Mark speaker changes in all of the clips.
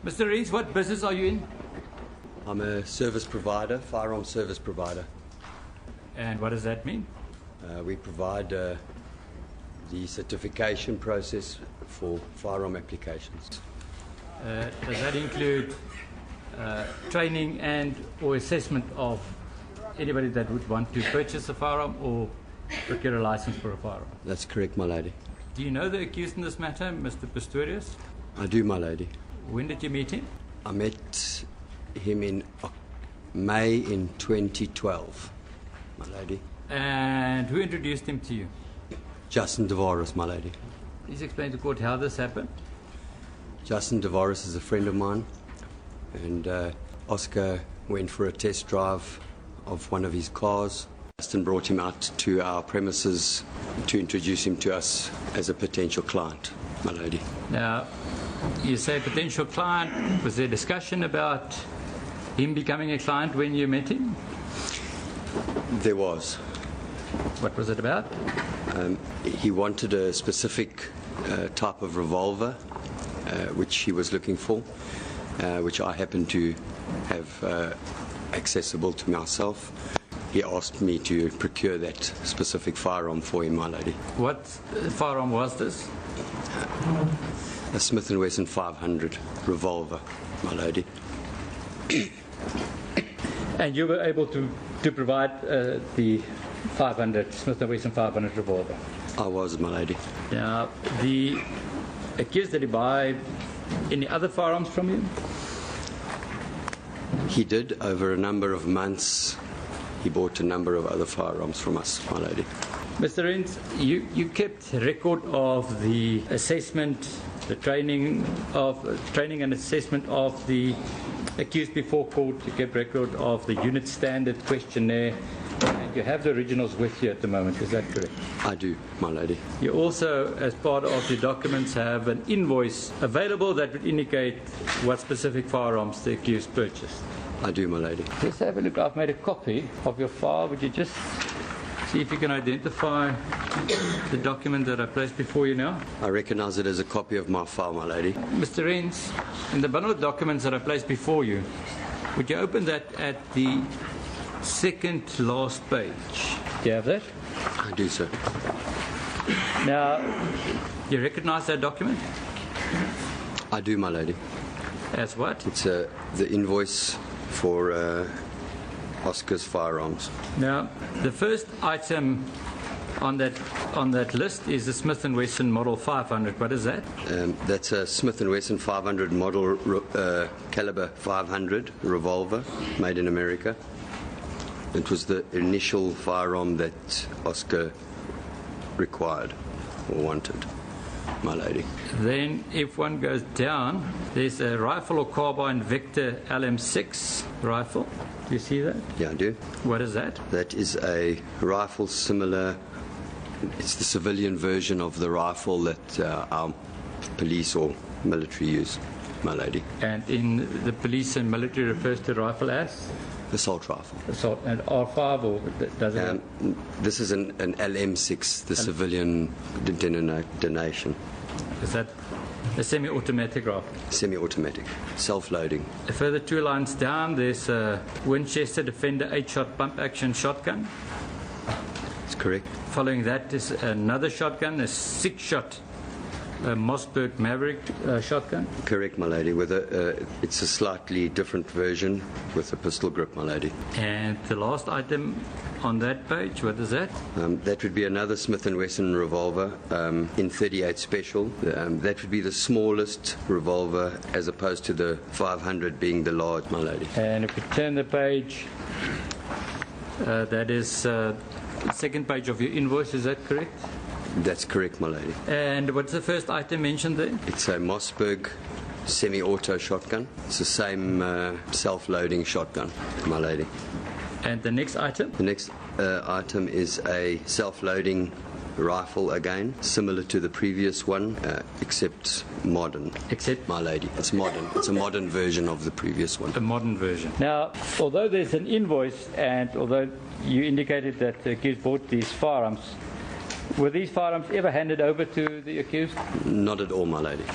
Speaker 1: Mr. Rens, what business are you in?
Speaker 2: I'm a service provider, firearm service provider.
Speaker 1: And what does that mean?
Speaker 2: We provide the certification process for firearm applications.
Speaker 1: Does that include training and or assessment of anybody that would want to purchase a firearm or procure a license for a firearm?
Speaker 2: That's correct, my lady.
Speaker 1: Do you know the accused in this matter, Mr. Pistorius?
Speaker 2: I do, my lady.
Speaker 1: When did you meet him?
Speaker 2: I met him in May in 2012, my lady.
Speaker 1: And who introduced him to you?
Speaker 2: Justin Tavares, my lady.
Speaker 1: Please explain to court how this happened.
Speaker 2: Justin Tavares is a friend of mine, and Oscar went for a test drive of one of his cars. Justin brought him out to our premises to introduce him to us as a potential client, my lady.
Speaker 1: Now, you say potential client. Was there discussion about him becoming a client when you met him?
Speaker 2: There was.
Speaker 1: What was it about?
Speaker 2: He wanted a specific type of revolver, which he was looking for, which I happened to have accessible to myself. He asked me to procure that specific firearm for him, my lady.
Speaker 1: What firearm was this?
Speaker 2: A Smith & Wesson 500 revolver, my lady.
Speaker 1: And you were able to provide the 500, Smith & Wesson 500 revolver?
Speaker 2: I was, my lady.
Speaker 1: Now, the accused, did he buy any other firearms from you?
Speaker 2: He did. Over a number of months, he bought a number of other firearms from us, my lady.
Speaker 1: Mr. Rens, you kept record of the assessment, the training and assessment of the accused before court. You kept record of the unit standard questionnaire, and you have the originals with you at the moment. Is that correct?
Speaker 2: I do, my lady.
Speaker 1: You also, as part of your documents, have an invoice available that would indicate what specific firearms the accused purchased.
Speaker 2: I do, my lady.
Speaker 1: Let's have a look. I've made a copy of your file. Would you just see if you can identify the document that I placed before you now?
Speaker 2: I recognize it as a copy of my file, my lady.
Speaker 1: Mr. Rens, in the bundle of documents that I placed before you, would you open that at the second last page? Do you have that?
Speaker 2: I do, sir.
Speaker 1: Now, you recognize that document?
Speaker 2: I do, my lady.
Speaker 1: As what?
Speaker 2: It's the invoice for Oscar's firearms.
Speaker 1: Now, the first item on that list is the Smith & Wesson Model 500. What is that?
Speaker 2: That's a Smith & Wesson 500 model caliber 500 revolver made in America. It was the initial firearm that Oscar required or wanted, my lady.
Speaker 1: Then, if one goes down, there's a rifle or carbine Victor LM6 rifle. Do you see that?
Speaker 2: Yeah, I do.
Speaker 1: What is that?
Speaker 2: That is a rifle similar. It's the civilian version of the rifle that our police or military use, my lady.
Speaker 1: And in the police and military refers to rifle as?
Speaker 2: Assault rifle.
Speaker 1: Assault. And R5 or does it?
Speaker 2: This is an LM6, the civilian denomination.
Speaker 1: Is that a semi-automatic rifle?
Speaker 2: Semi-automatic, self-loading.
Speaker 1: A further 2 lines down, there's a Winchester Defender 8-shot pump-action shotgun.
Speaker 2: That's correct.
Speaker 1: Following that is another shotgun, a 6-shot Mossberg Maverick shotgun.
Speaker 2: Correct, my lady. It's a slightly different version with a pistol grip, my lady.
Speaker 1: And the last item on that page, what is that?
Speaker 2: That would be another Smith & Wesson revolver in 38 special. That would be the smallest revolver as opposed to the 500 being the large, my lady.
Speaker 1: And if you turn the page, that is the second page of your invoice, is that correct?
Speaker 2: That's correct, my lady.
Speaker 1: And what's the first item mentioned there?
Speaker 2: It's a Mossberg semi-auto shotgun. It's the same self-loading shotgun, my lady.
Speaker 1: And the next item?
Speaker 2: The next item is a self-loading rifle again, similar to the previous one, except modern.
Speaker 1: Except?
Speaker 2: My lady, it's modern. It's a modern version of the previous one.
Speaker 1: A modern version. Now, although there's an invoice and although you indicated that the accused bought these firearms, were these firearms ever handed over to the accused?
Speaker 2: Not at all, my lady.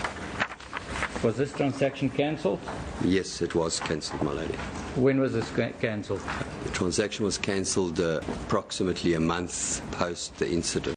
Speaker 1: Was this transaction cancelled?
Speaker 2: Yes, it was cancelled, my lady.
Speaker 1: When was this cancelled?
Speaker 2: The transaction was cancelled approximately a month post the incident.